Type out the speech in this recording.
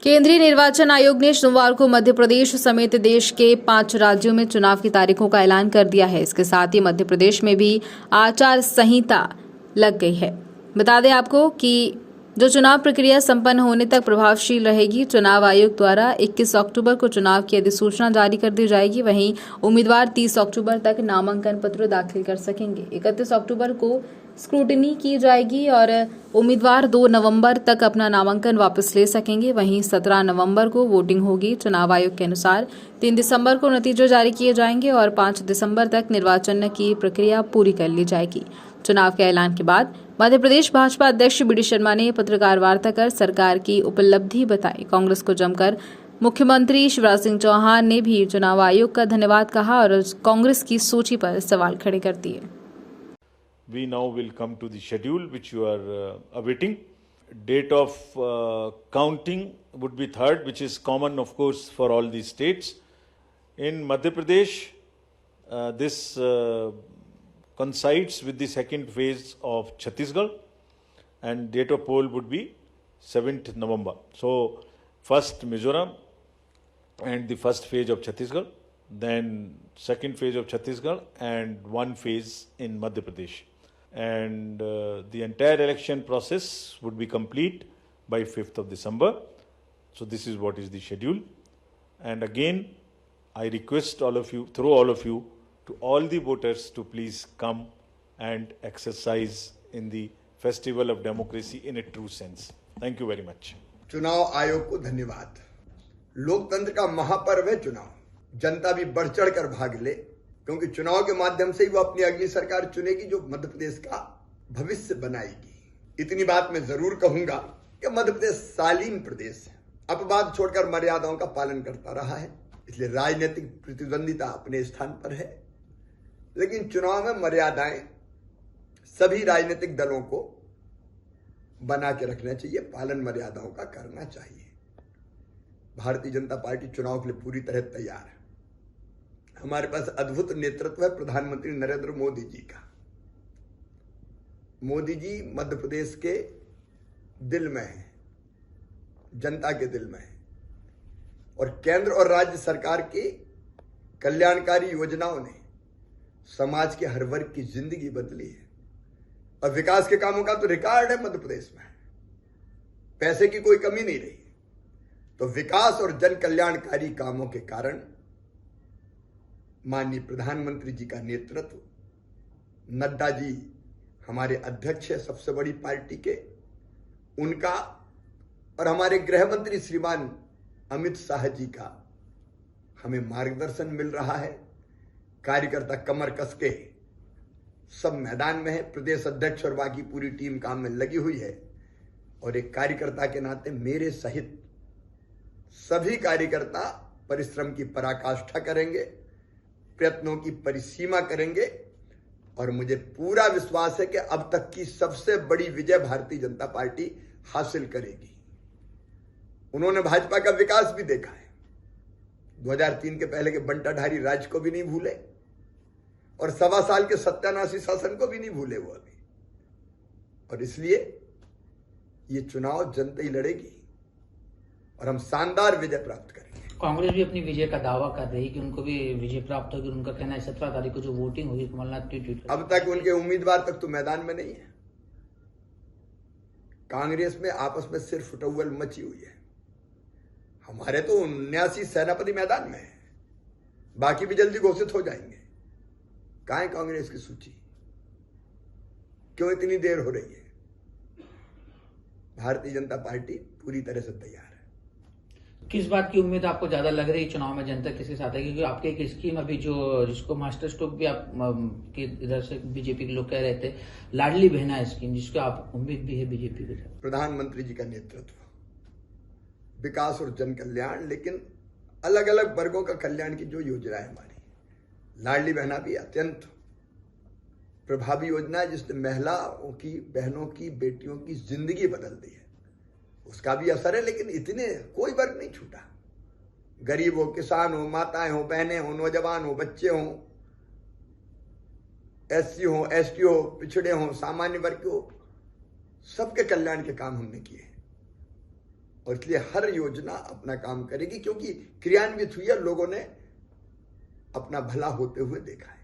केंद्रीय निर्वाचन आयोग ने सोमवार को मध्य प्रदेश समेत देश के 5 राज्यों में चुनाव की तारीखों का ऐलान कर दिया है। इसके साथ ही मध्य प्रदेश में भी आचार संहिता लग गई है। बता दें आपको कि जो चुनाव प्रक्रिया संपन्न होने तक प्रभावशील रहेगी। चुनाव आयोग द्वारा 21 अक्टूबर को चुनाव की अधिसूचना जारी कर दी जाएगी। वहीं उम्मीदवार 30 अक्टूबर तक नामांकन पत्र दाखिल कर सकेंगे। 31 अक्टूबर को स्क्रूटिनी की जाएगी और उम्मीदवार 2 नवंबर तक अपना नामांकन वापस ले सकेंगे। वहीं 17 नवंबर को वोटिंग होगी। चुनाव आयोग के अनुसार 3 दिसंबर को नतीजे जारी किए जाएंगे और 5 दिसंबर तक निर्वाचन की प्रक्रिया पूरी कर ली जाएगी। चुनाव के ऐलान के बाद मध्य प्रदेश भाजपा अध्यक्ष बी डी शर्मा ने पत्रकार वार्ता कर सरकार की उपलब्धि बताई। कांग्रेस को जमकर मुख्यमंत्री शिवराज सिंह चौहान ने भी चुनाव आयोग का धन्यवाद कहा और कांग्रेस की सूची पर सवाल खड़े कर दिए। We now will come to the schedule which you are awaiting. Date of counting would be 3rd, which is common, of course, for all these states. In Madhya Pradesh, this coincides with the second phase of Chhattisgarh, and date of poll would be 7th November. So, first Mizoram and the first phase of Chhattisgarh, then second phase of Chhattisgarh, and one phase in Madhya Pradesh. And the entire election process would be complete by 5th of December. So this is what is the schedule. And again, I request all of you, through all of you, to all the voters to please come and exercise in the festival of democracy in a true sense. Thank you very much. चुनाव आयोग को धन्यवाद। लोकतंत्र का महापर्व है चुनाव। जनता भी बढ़ चढ़ कर भाग ले, क्योंकि चुनाव के माध्यम से ही वो अपनी अगली सरकार चुनेगी जो मध्य प्रदेश का भविष्य बनाएगी। इतनी बात मैं जरूर कहूंगा कि मध्य प्रदेश शालीन प्रदेश है, अपवाद छोड़कर मर्यादाओं का पालन करता रहा है, इसलिए राजनीतिक प्रतिद्वंदिता अपने स्थान पर है। लेकिन चुनाव में मर्यादाएं सभी राजनीतिक दलों को बना के रखना चाहिए, पालन मर्यादाओं का करना चाहिए। भारतीय जनता पार्टी चुनाव के लिए पूरी तरह तैयार है। हमारे पास अद्भुत नेतृत्व है प्रधानमंत्री नरेंद्र मोदी जी का। मोदी जी मध्य प्रदेश के दिल में है, जनता के दिल में है, और केंद्र और राज्य सरकार की कल्याणकारी योजनाओं ने समाज के हर वर्ग की जिंदगी बदली है। और विकास के कामों का तो रिकॉर्ड है मध्य प्रदेश में, पैसे की कोई कमी नहीं रही। तो विकास और जन कल्याणकारी कामों के कारण माननीय प्रधानमंत्री जी का नेतृत्व, नड्डा जी हमारे अध्यक्ष है सबसे बड़ी पार्टी के, उनका और हमारे गृह मंत्री श्रीमान अमित शाह जी का हमें मार्गदर्शन मिल रहा है। कार्यकर्ता कमर कस के सब मैदान में है, प्रदेश अध्यक्ष और बाकी पूरी टीम काम में लगी हुई है। और एक कार्यकर्ता के नाते मेरे सहित सभी कार्यकर्ता परिश्रम की पराकाष्ठा करेंगे, प्रयत्नों की परिसीमा करेंगे, और मुझे पूरा विश्वास है कि अब तक की सबसे बड़ी विजय भारतीय जनता पार्टी हासिल करेगी। उन्होंने भाजपा का विकास भी देखा है, 2003 के पहले के बंटाधारी राज्य को भी नहीं भूले और 1.25 साल के सत्यानाशी शासन को भी नहीं भूले वो अभी। और इसलिए ये चुनाव जनता ही लड़ेगी और हम शानदार विजय प्राप्त करेंगे। कांग्रेस भी अपनी विजय का दावा कर रही है कि उनको भी विजय प्राप्त होगी। उनका कहना है 17 तारीख को जो वोटिंग होगी कमलनाथ ट्वीट। अब तक उनके उम्मीदवार तक तो मैदान में नहीं है। कांग्रेस में आपस में सिर्फ फुटौल मची हुई है। हमारे तो 79 सेनापति मैदान में है, बाकी भी जल्दी घोषित हो जाएंगे। कहां है कांग्रेस की सूची? क्यों इतनी देर हो रही है? भारतीय जनता पार्टी पूरी तरह से तैयार है। किस बात की उम्मीद आपको ज्यादा लग रही है चुनाव में, जनता किसके साथ है? क्योंकि आपके एक स्कीम अभी जो जिसको मास्टर स्ट्रोक भी आप के इधर से बीजेपी के लोग कह रहे थे, लाडली बहना स्कीम, जिसको आप उम्मीद भी है बीजेपी के साथ। प्रधानमंत्री जी का नेतृत्व, विकास और जन कल्याण, लेकिन अलग अलग वर्गों का कल्याण की जो योजना है हमारी, लाडली बहना भी अत्यंत प्रभावी योजना है जिसने महिलाओं की, बहनों की, बेटियों की जिंदगी बदल दी है। उसका भी असर है, लेकिन इतने कोई वर्ग नहीं छूटा। गरीब हो, किसान हो, माताएं हो, बहनें हो, नौजवान हो, बच्चे हो, एससी हो, एसटी हो, पिछड़े हो, सामान्य वर्ग हो, सबके कल्याण के काम हमने किए। और इसलिए हर योजना अपना काम करेगी, क्योंकि क्रियान्वित हुई है, लोगों ने अपना भला होते हुए देखा है।